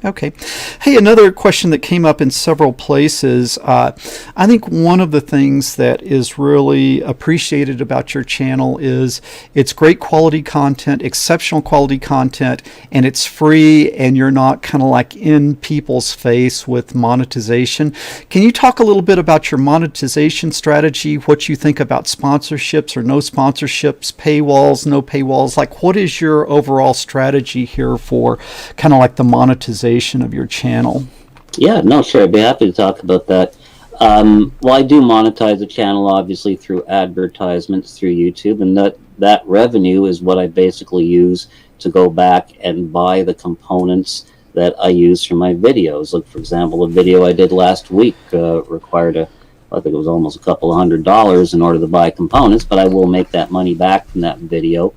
Okay. Hey, another question that came up in several places. I think one of the things that is really appreciated about your channel is it's great quality content, exceptional quality content, and it's free, and you're not kind of like in people's face with monetization. Can you talk a little bit about your monetization strategy, what you think about sponsorships or no sponsorships, paywalls, no paywalls? Like, what is your overall strategy here for kind of like the monetization of your channel? Yeah, no, sure. I'd be happy to talk about that. Well, I do monetize the channel, obviously, through advertisements through YouTube, and that revenue is what I basically use to go back and buy the components that I use for my videos. Like, for example, a video I did last week required I think it was almost a couple of $100 in order to buy components, but I will make that money back from that video.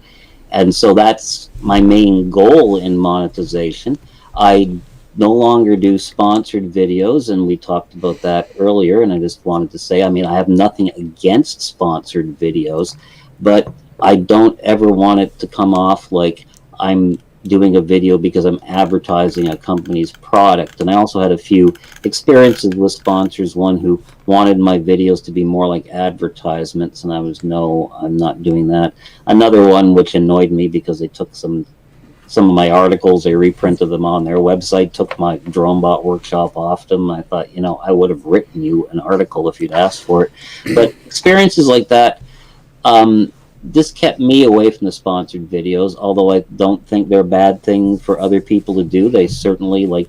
And so that's my main goal in monetization. I no longer do sponsored videos, and we talked about that earlier, and I just wanted to say, I have nothing against sponsored videos, but I don't ever want it to come off like I'm doing a video because I'm advertising a company's product. And I also had a few experiences with sponsors, one who wanted my videos to be more like advertisements, and I was, no, I'm not doing that. Another one which annoyed me because they took some of my articles, they reprinted them on their website, took my DroneBot Workshop off them. I thought, I would have written you an article if you'd asked for it. But experiences like that, this kept me away from the sponsored videos, although I don't think they're a bad thing for other people to do. They certainly, I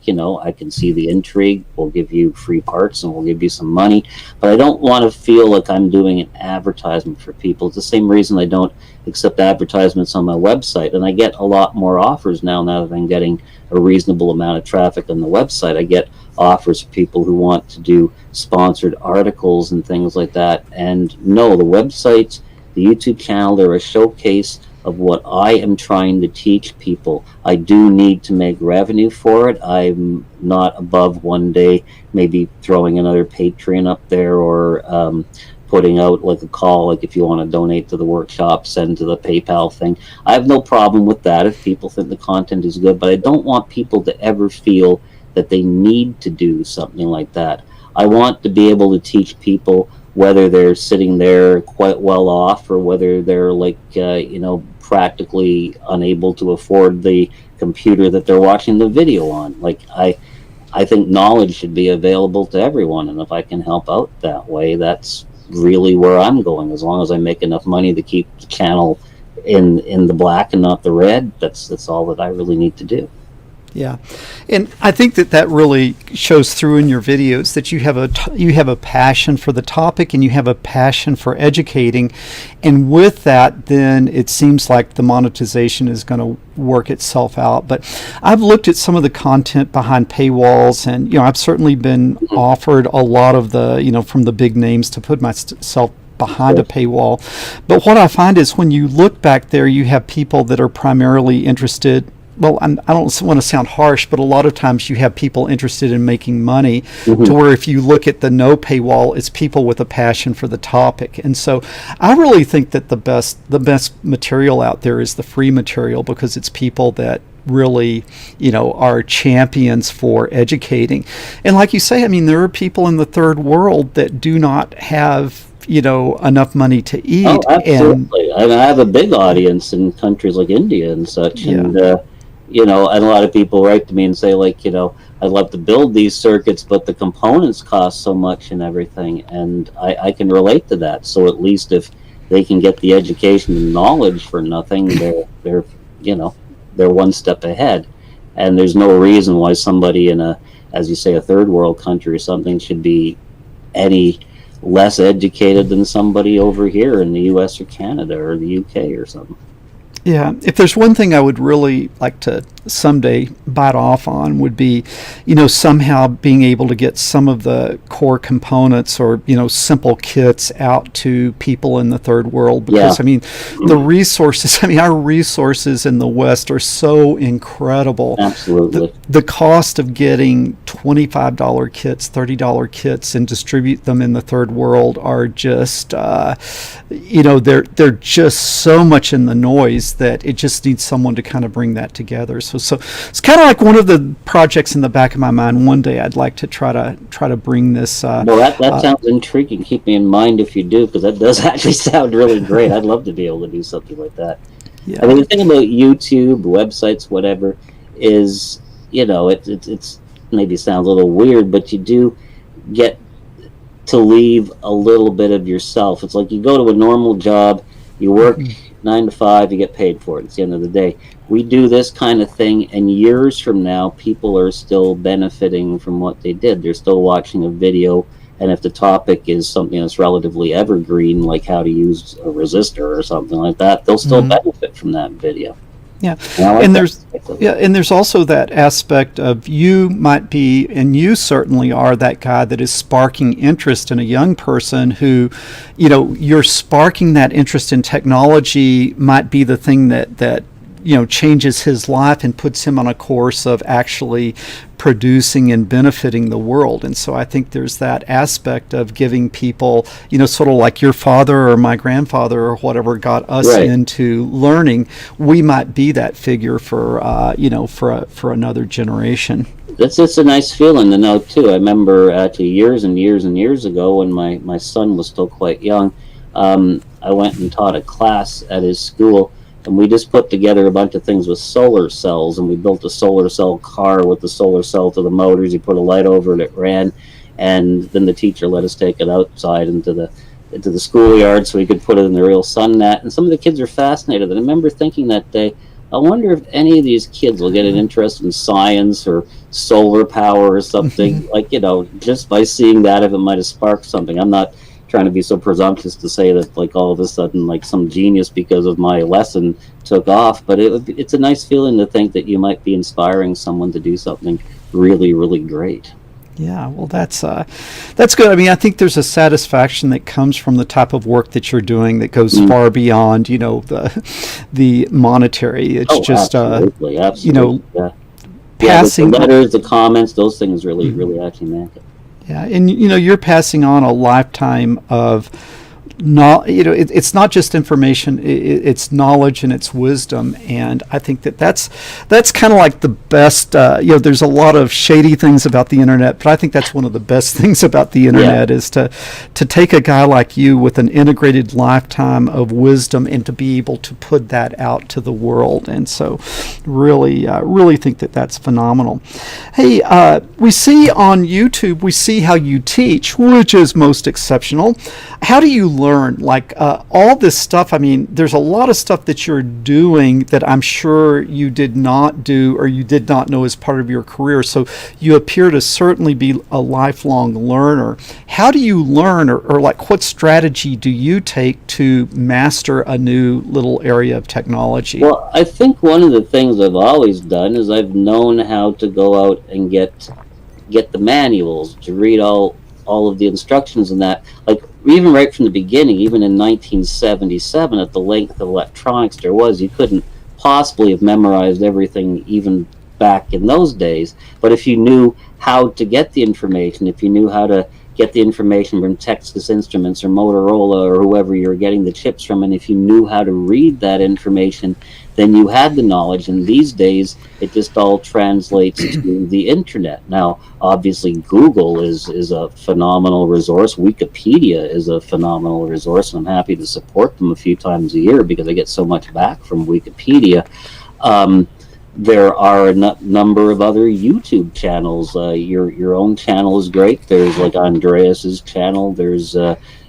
can see the intrigue. We'll give you free parts and we'll give you some money. But I don't want to feel like I'm doing an advertisement for people. It's the same reason I don't accept advertisements on my website. And I get a lot more offers now that I'm getting a reasonable amount of traffic on the website. I get offers for people who want to do sponsored articles and things like that. And no, the websites, the YouTube channel, they're a showcase of what I am trying to teach people. I do need to make revenue for it. I'm not above one day maybe throwing another Patreon up there, or putting out like a call, like if you want to donate to the workshop, send to the PayPal thing. I have no problem with that if people think the content is good, but I don't want people to ever feel that they need to do something like that. I want to be able to teach people, whether they're sitting there quite well off or whether they're practically unable to afford the computer that they're watching the video on. I think knowledge should be available to everyone, and if I can help out that way, that's really where I'm going. As long as I make enough money to keep the channel in the black and not the red, that's all that I really need to do. Yeah, and I think that really shows through in your videos that you have a passion for the topic and you have a passion for educating, and with that, then it seems like the monetization is going to work itself out. But I've looked at some of the content behind paywalls, and I've certainly been offered a lot of the from the big names to put myself behind a paywall. But what I find is when you look back there, you have people that are primarily interested. Well, I don't want to sound harsh, but a lot of times you have people interested in making money, to where if you look at the no paywall, it's people with a passion for the topic. And so I really think that the best material out there is the free material, because it's people that really, are champions for educating. And like you say, I mean, there are people in the third world that do not have enough money to eat. Oh, absolutely. And I have a big audience in countries like India and such. Yeah. And and a lot of people write to me and say, like, I'd love to build these circuits, but the components cost so much and everything. And I can relate to that. So at least if they can get the education and knowledge for nothing, they're one step ahead. And there's no reason why somebody in as you say, a third world country or something should be any less educated than somebody over here in the US or Canada or the UK or something. Yeah, if there's one thing I would really like to someday bite off on, would be, somehow being able to get some of the core components or, simple kits out to people in the third world. Because, the resources, our resources in the West are so incredible. Absolutely. The cost of getting $25 kits, $30 kits, and distribute them in the third world are just, they're just so much in the noise that it just needs someone to kind of bring that together. So it's kind of like one of the projects in the back of my mind. One day I'd like to try to bring this. Well, that sounds intriguing. Keep me in mind if you do, because that does actually sound really great. I'd love to be able to do something like that. Yeah. The thing about YouTube, websites, whatever, is it's maybe sounds a little weird, but you do get to leave a little bit of yourself. It's like you go to a normal job, you work 9 to 5, you get paid for it. It's the end of the day. We do this kind of thing, and years from now, people are still benefiting from what they did. They're still watching a video, and if the topic is something that's relatively evergreen, like how to use a resistor or something like that, they'll still benefit from that video. Yeah, and there's also that aspect of you might be, and you certainly are, that guy that is sparking interest in a young person who, you're sparking that interest in technology might be the thing that changes his life and puts him on a course of actually producing and benefiting the world. And so I think there's that aspect of giving people, sort of like your father or my grandfather or whatever got us into learning. We might be that figure for for another generation. It's a nice feeling to know too. I remember actually years and years and years ago when my son was still quite young, I went and taught a class at his school. And we just put together a bunch of things with solar cells, and we built a solar cell car with the solar cell to the motors. You put a light over it, it ran, and then the teacher let us take it outside into the schoolyard so we could put it in the real sun net. And some of the kids are fascinated. And I remember thinking that day, I wonder if any of these kids will get an interest in science or solar power or something. Like, just by seeing that, if it might have sparked something. I'm not trying to be so presumptuous to say that, like, all of a sudden, like, some genius because of my lesson took off, but it's a nice feeling to think that you might be inspiring someone to do something really, really great. Yeah, well, that's good. I think there's a satisfaction that comes from the type of work that you're doing that goes far beyond, the monetary. It's just, absolutely. passing the letters, the comments, those things really, really actually make it. Yeah, and you're passing on a lifetime of it's not just information, it's knowledge and it's wisdom. And I think that's kind of like the best, there's a lot of shady things about the internet, but I think that's one of the best things about the internet is to take a guy like you with an integrated lifetime of wisdom and to be able to put that out to the world. And so really think that that's phenomenal. Hey, we see on YouTube, we see how you teach, which is most exceptional. How do you learn learn? Like all this stuff, I mean, there's a lot of stuff that you're doing that I'm sure you did not do or you did not know as part of your career. So you appear to certainly be a lifelong learner. How do you learn, or like what strategy do you take to master a new little area of technology? Well, I think one of the things I've always done is I've known how to go out and get the manuals, to read all of the instructions and that. Like even right from the beginning, even in 1977, at the length of electronics there was, you couldn't possibly have memorized everything even back in those days. But if you knew how to get the information, if you knew how to get the information from Texas Instruments or Motorola or whoever you're getting the chips from, and if you knew how to read that information, then you had the knowledge. And these days, it just all translates to the internet. Now, obviously, Google is a phenomenal resource. Wikipedia is a phenomenal resource, and I'm happy to support them a few times a year because I get so much back from Wikipedia. There are a number of other YouTube channels. Your own channel is great. There's like Andreas's channel. There's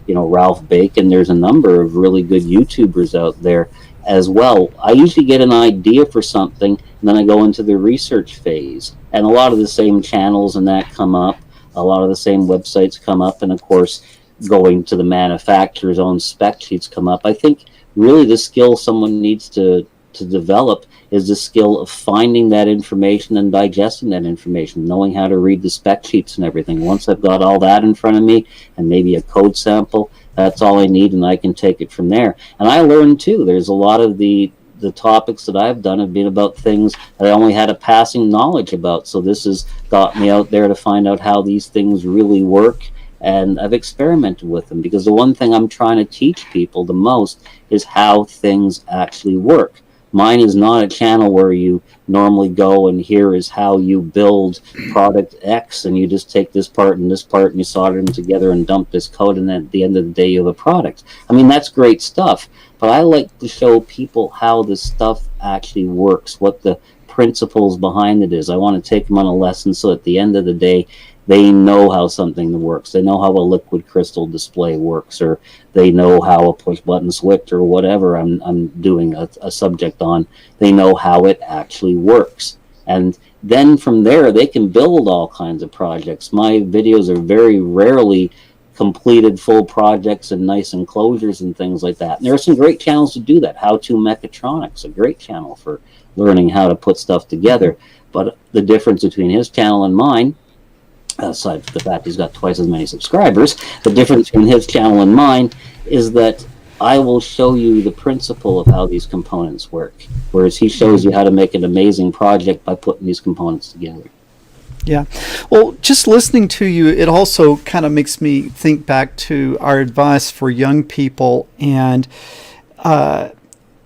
Ralph Bacon. There's a number of really good YouTubers out there as well. I usually get an idea for something, and then I go into the research phase. And a lot of the same channels and that come up. A lot of the same websites come up, and of course, going to the manufacturer's own spec sheets come up. I think really the skill someone needs to develop is the skill of finding that information and digesting that information, knowing how to read the spec sheets and everything. Once I've got all that in front of me and maybe a code sample, that's all I need, and I can take it from there. And I learned too. There's a lot of the topics that I've done have been about things that I only had a passing knowledge about. So this has got me out there to find out how these things really work. And I've experimented with them, because the one thing I'm trying to teach people the most is how things actually work. Mine is not a channel where you normally go and here is how you build product X, and you just take this part and you solder them together and dump this code, and then at the end of the day you have a product. I mean, that's great stuff, but I like to show people how this stuff actually works, what the principles behind it is. I want to take them on a lesson so at the end of the day they know how something works. They know how a liquid crystal display works, or they know how a push button switch or whatever I'm doing a subject on. They know how it actually works. And then from there, they can build all kinds of projects. My videos are very rarely completed full projects and nice enclosures and things like that. And there are some great channels to do that. How to Mechatronics, a great channel for learning how to put stuff together. But the difference between his channel and mine, aside from the fact he's got twice as many subscribers, the difference between his channel and mine is that I will show you the principle of how these components work, whereas he shows you how to make an amazing project by putting these components together. Yeah. Well, just listening to you, it also kind of makes me think back to our advice for young people, and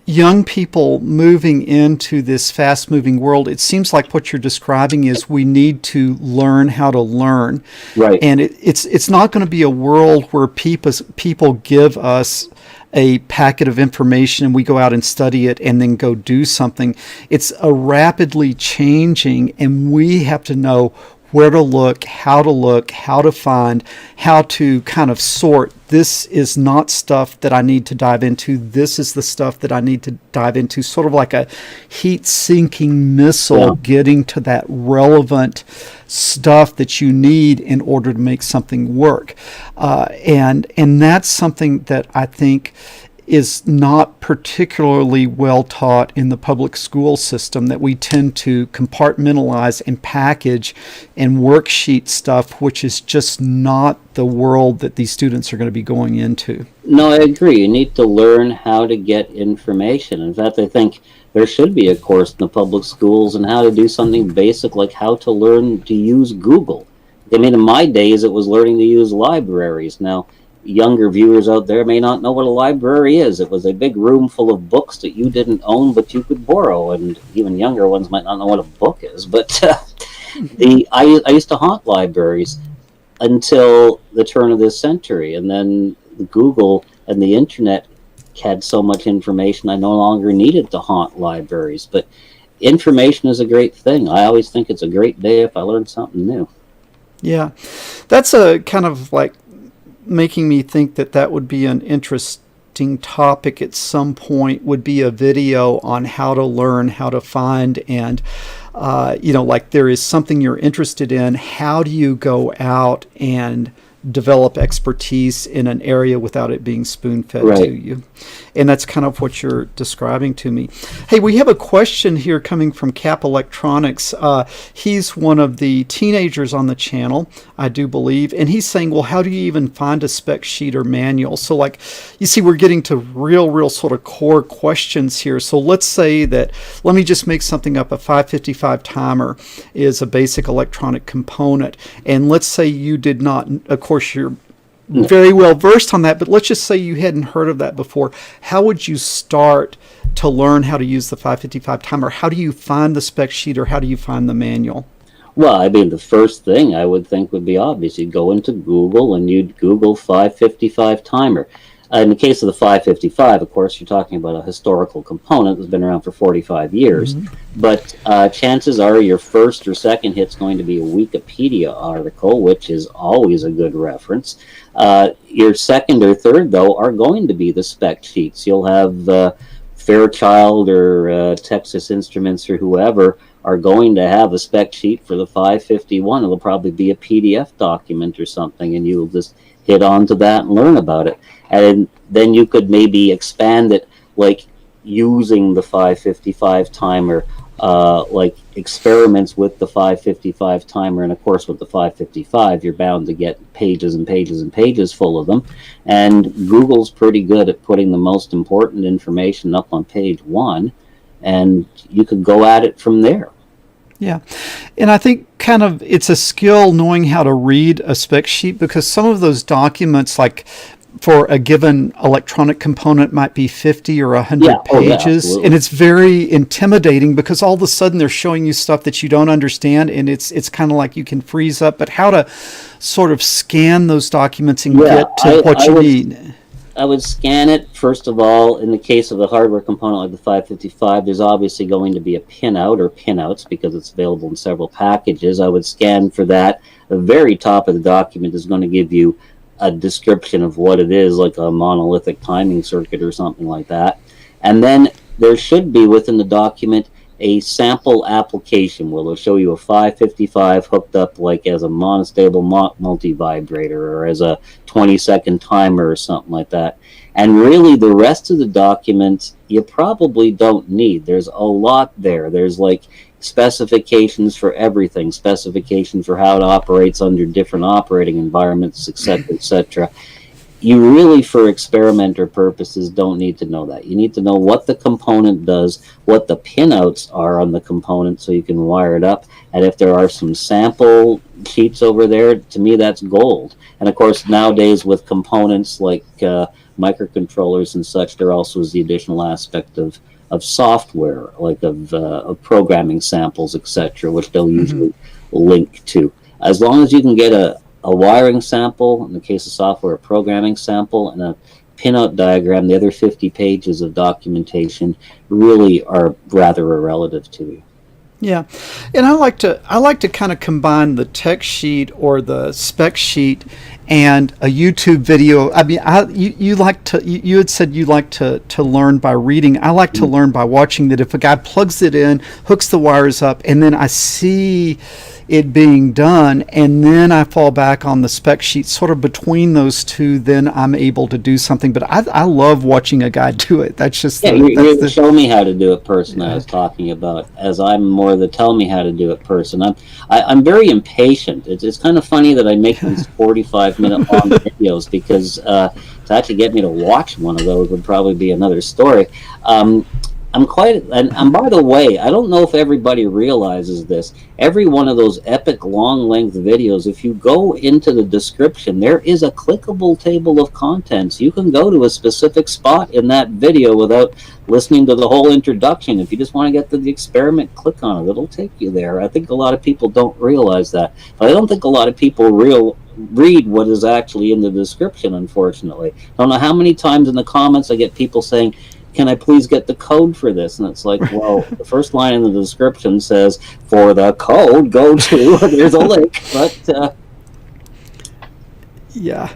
young people moving into this fast-moving world. It seems like what you're describing is we need to learn how to learn. Right. And it's not going to be a world where people give us a packet of information and we go out and study it and then go do something. It's a rapidly changing, and we have to know where to look, how to find, how to kind of sort. This is not stuff that I need to dive into. This is the stuff that I need to dive into. Sort of like a heat-sinking missile, getting to that relevant stuff that you need in order to make something work. And that's something that I think is not particularly well taught in the public school system, that we tend to compartmentalize and package and worksheet stuff, which is just not the world that these students are going to be going into. No, I agree. You need to learn how to get information. In fact, I think there should be a course in the public schools on how to do something basic like how to learn to use Google. I mean, in my days, it was learning to use libraries. Now, younger viewers out there may not know what a library is. It was a big room full of books that you didn't own but you could borrow, and even younger ones might not know what a book is. But I used to haunt libraries until the turn of this century, and then Google and the internet had so much information I no longer needed to haunt libraries. But information is a great thing. I always think it's a great day if I learn something new. Yeah, that's a kind of like making me think that that would be an interesting topic at some point, would be a video on how to learn, how to find, and like there is something you're interested in, how do you go out and develop expertise in an area without it being spoon-fed to you? And that's kind of what you're describing to me. Hey, we have a question here coming from Cap Electronics. He's one of the teenagers on the channel, I do believe, and he's saying, well, how do you even find a spec sheet or manual? So like, you see, we're getting to real sort of core questions here. So let's say that, let me just make something up, a 555 timer is a basic electronic component, and let's say you did not, of course you're very well versed on that, but let's just say you hadn't heard of that before. How would you start to learn how to use the 555 timer? How do you find the spec sheet, or how do you find the manual? Well, I mean, the first thing I would think would be obvious. You'd go into Google and you'd Google 555 timer. In the case of the 555, of course, you're talking about a historical component that's been around for 45 years. But chances are your first or second hit's going to be a Wikipedia article, which is always a good reference. Your second or third, though, are going to be the spec sheets. You'll have Fairchild or Texas Instruments or whoever are going to have a spec sheet for the 551. It'll probably be a PDF document or something, and you'll just hit onto that and learn about it. And then you could maybe expand it, like using the 555 timer, like experiments with the 555 timer. And of course, with the 555, you're bound to get pages and pages and pages full of them. And Google's pretty good at putting the most important information up on page 1, and you could go at it from there. Yeah. And I think kind of it's a skill knowing how to read a spec sheet, because some of those documents, like for a given electronic component, might be 50 or 100 pages. And it's very intimidating, because all of a sudden they're showing you stuff that you don't understand, and it's kind of like you can freeze up. But how to sort of scan those documents and get to what you need. I would scan it, first of all. In the case of the hardware component like the 555, there's obviously going to be a pinout or pinouts, because it's available in several packages. I would scan for that. The very top of the document is going to give you a description of what it is, like a monolithic timing circuit or something like that. And then there should be within the document a sample application where they'll show you a 555 hooked up like as a monostable multi-vibrator, or as a 20-second timer or something like that. And really the rest of the document you probably don't need. There's a lot there. There's like specifications for everything, specifications for how it operates under different operating environments, etc., etc. You really, for experimenter purposes, don't need to know that. You need to know what the component does, what the pinouts are on the component, so you can wire it up. And if there are some sample sheets over there, to me, that's gold. And of course, nowadays with components like microcontrollers and such, there also is the additional aspect of software, like of programming samples, etc., which they'll usually link to. As long as you can get a wiring sample, in the case of software, a programming sample, and a pinout diagram, the other 50 pages of documentation really are rather irrelevant to you. Yeah, and I like to kind of combine the tech sheet or the spec sheet and a YouTube video. I mean, you had said you like to learn by reading. I like to learn by watching. That if a guy plugs it in, hooks the wires up, and then I see it being done, and then I fall back on the spec sheet, sort of between those two, then I'm able to do something. But I love watching a guy do it. That's just you're the show me how to do it person I was talking about, as I'm more the tell me how to do it person. I'm very impatient. It's kind of funny that I make these 45-minute long videos, because to actually get me to watch one of those would probably be another story. I'm quite, and by the way, I don't know if everybody realizes this. Every one of those epic long-length videos, if you go into the description, there is a clickable table of contents. You can go to a specific spot in that video without listening to the whole introduction. If you just want to get to the experiment, click on it. It'll take you there. I think a lot of people don't realize that. But I don't think a lot of people read what is actually in the description, unfortunately. I don't know how many times in the comments I get people saying, can I please get the code for this? And it's like, well, the first line in the description says, for the code, go to, there's a link. But yeah.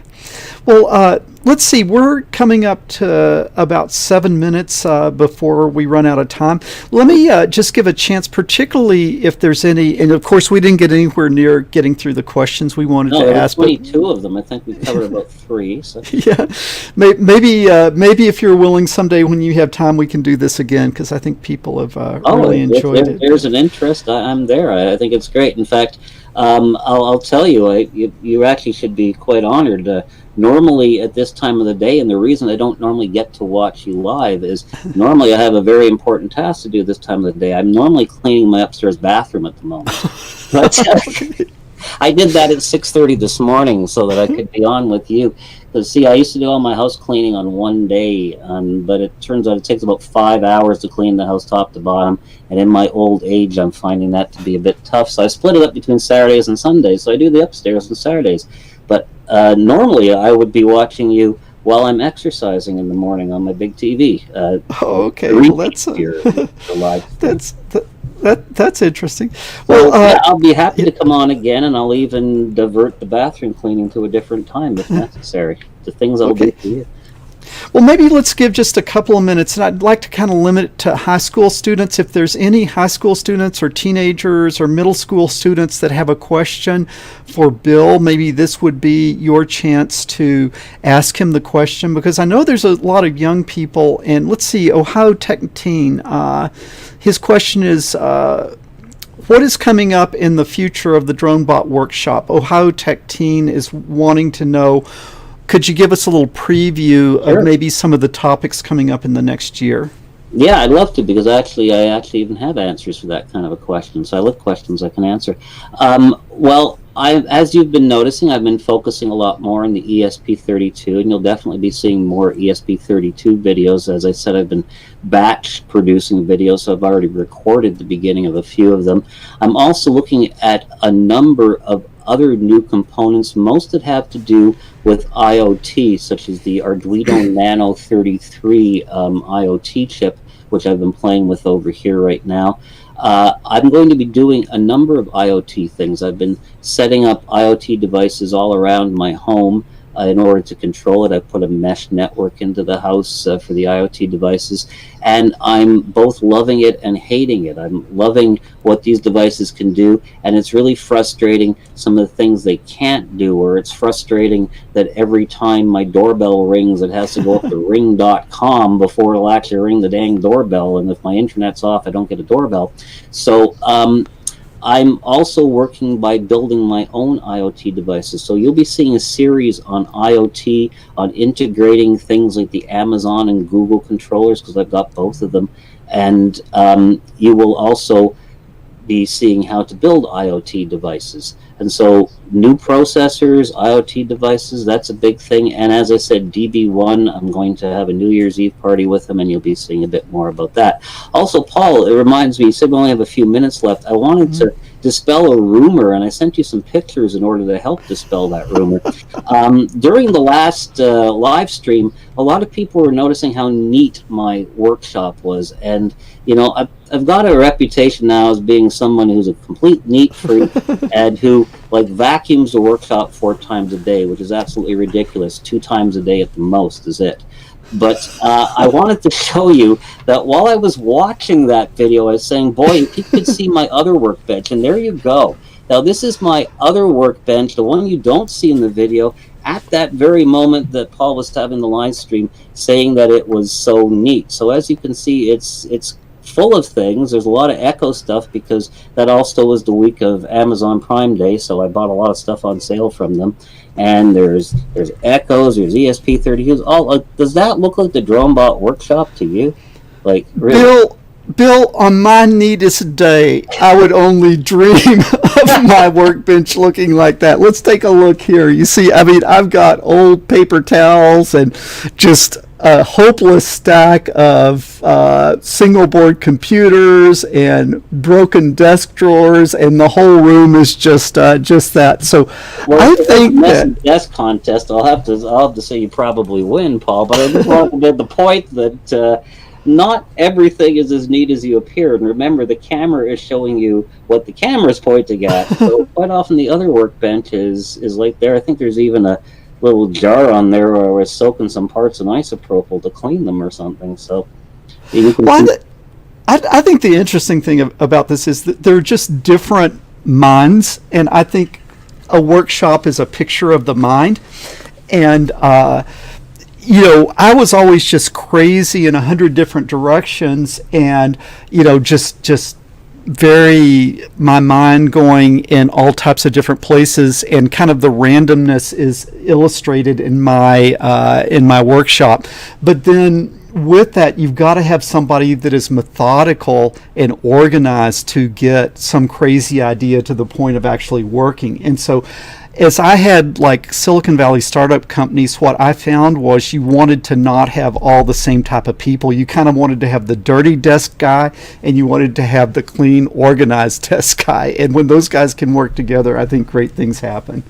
Well, let's see. We're coming up to about 7 minutes before we run out of time. Let me just give a chance, particularly if there's any. And of course, we didn't get anywhere near getting through the questions we wanted No, to there were ask. 22 of them. I think we covered about 3. So. Yeah, maybe if you're willing, someday when you have time, we can do this again because I think people have really enjoyed it. There's an interest. I'm there. I think it's great. In fact, I'll tell you, you actually should be quite honored. Normally at this time of the day, and the reason I don't normally get to watch you live is normally I have a very important task to do this time of the day. I'm normally cleaning my upstairs bathroom at the moment. But I did that at 6:30 this morning so that I could be on with you. Because see, I used to do all my house cleaning on one day, but it turns out it takes about 5 hours to clean the house top to bottom. And in my old age, I'm finding that to be a bit tough. So I split it up between Saturdays and Sundays. So I do the upstairs on Saturdays. But normally I would be watching you while I'm exercising in the morning on my big TV. Okay, well, that's interesting. Well, yeah, I'll be happy to come on again, and I'll even divert the bathroom cleaning to a different time if necessary. The things I'll do for you. Well, maybe let's give just a couple of minutes, and I'd like to kind of limit it to high school students. If there's any high school students or teenagers or middle school students that have a question for Bill, maybe this would be your chance to ask him the question, because I know there's a lot of young people, and let's see, Ohio Tech Teen, his question is, what is coming up in the future of the DroneBot Workshop? Ohio Tech Teen is wanting to know, could you give us a little preview of maybe some of the topics coming up in the next year? Yeah, I'd love to, because I actually even have answers for that kind of a question. So I love questions I can answer. Well, as you've been noticing, I've been focusing a lot more on the ESP32, and you'll definitely be seeing more ESP32 videos. As I said, I've been batch producing videos, so I've already recorded the beginning of a few of them. I'm also looking at a number of other new components, most that have to do with IoT, such as the Arduino Nano 33 IoT chip, which I've been playing with over here right now. I'm going to be doing a number of IoT things. I've been setting up IoT devices all around my home. In order to control it, I put a mesh network into the house for the IoT devices, and I'm both loving it and hating it. I'm loving what these devices can do, and it's really frustrating some of the things they can't do, or it's frustrating that every time my doorbell rings, it has to go up to ring.com before it'll actually ring the dang doorbell, and if my internet's off, I don't get a doorbell. So I'm also working by building my own IoT devices. So you'll be seeing a series on IoT, on integrating things like the Amazon and Google controllers, because I've got both of them. And you will also be seeing how to build IoT devices. And so new processors, IoT devices, that's a big thing. And as I said, DB1, I'm going to have a New Year's Eve party with them, and you'll be seeing a bit more about that. Also, Paul, it reminds me, you said we only have a few minutes left. I wanted to dispel a rumor, and I sent you some pictures in order to help dispel that rumor. During the last live stream, a lot of people were noticing how neat my workshop was. And, you know, I've got a reputation now as being someone who's a complete neat freak and who like vacuums the workshop 4 times a day, which is absolutely ridiculous. 2 times a day at the most is it. But I wanted to show you that while I was watching that video, I was saying, boy, if you could see my other workbench, and there you go. Now, this is my other workbench, the one you don't see in the video, at that very moment that Paul was having the live stream, saying that it was so neat. So as you can see, it's full of things. There's a lot of Echo stuff, because that also was the week of Amazon Prime Day, so I bought a lot of stuff on sale from them. And there's Echoes, there's ESP32s. All does that look like the DroneBot Workshop to you? Like, really? Bill, on my neatest day, I would only dream of my workbench looking like that. Let's take a look here. You see, I mean, I've got old paper towels and just a hopeless stack of single board computers and broken desk drawers, and the whole room is just that. So well, I think that desk contest, I'll have to say you probably win, Paul. But I just want to get the point that not everything is as neat as you appear. And remember, the camera is showing you what the camera is pointing at. So quite often the other workbench is like there. I think there's even a little jar on there where I was soaking some parts in isopropyl to clean them or something. So you can Well, see. I think the interesting thing about this is that they're just different minds, and I think a workshop is a picture of the mind. And I was always just crazy in 100 different directions, and just very my mind going in all types of different places, and kind of the randomness is illustrated in my workshop. But then with that, you've got to have somebody that is methodical and organized to get some crazy idea to the point of actually working. And so as I had like Silicon Valley startup companies, what I found was you wanted to not have all the same type of people. You kind of wanted to have the dirty desk guy, and you wanted to have the clean, organized desk guy. And when those guys can work together, I think great things happen.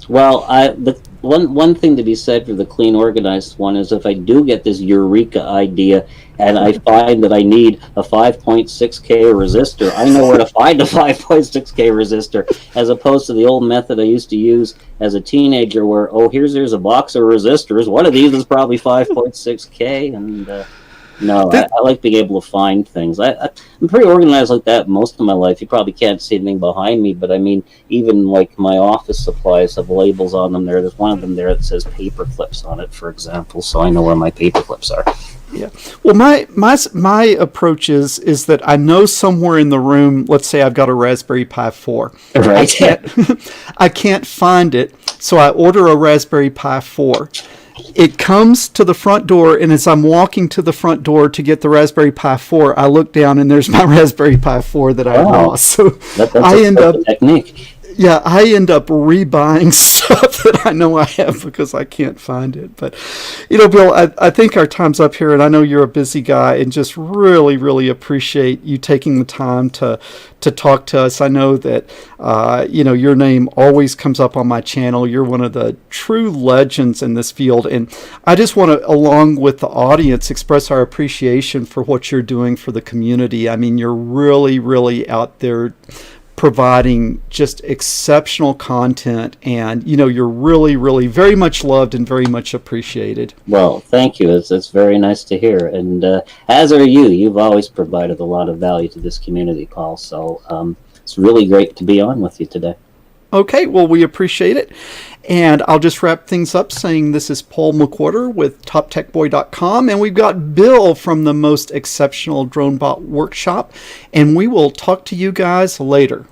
Well, the one thing to be said for the clean, organized one is if I do get this eureka idea and I find that I need a 5.6K resistor, I know where to find a 5.6K resistor, as opposed to the old method I used to use as a teenager where, there's a box of resistors. One of these is probably 5.6K, and no, I like being able to find things. I'm pretty organized like that most of my life. You probably can't see anything behind me, but I mean, even like my office supplies have labels on them there. There's one of them there that says paper clips on it, for example, so I know where my paper clips are. Yeah. Well, my approach is that I know somewhere in the room, let's say I've got a Raspberry Pi 4. Right. I can't find it, so I order a Raspberry Pi 4. It comes to the front door, and as I'm walking to the front door to get the Raspberry Pi 4, I look down and there's my Raspberry Pi 4 that I lost. So that's I end up technique. Yeah, I end up rebuying stuff that I know I have because I can't find it. But, Bill, I think our time's up here, and I know you're a busy guy, and just really, really appreciate you taking the time to talk to us. I know that, your name always comes up on my channel. You're one of the true legends in this field, and I just want to, along with the audience, express our appreciation for what you're doing for the community. I mean, you're really, really out there providing just exceptional content, and you're really, really very much loved and very much appreciated. Well, thank you. It's very nice to hear, and as are you. You've always provided a lot of value to this community, Paul, so it's really great to be on with you today. Okay, well, we appreciate it. And I'll just wrap things up saying this is Paul McWhorter with TopTechBoy.com, and we've got Bill from the most exceptional DroneBot Workshop, and we will talk to you guys later.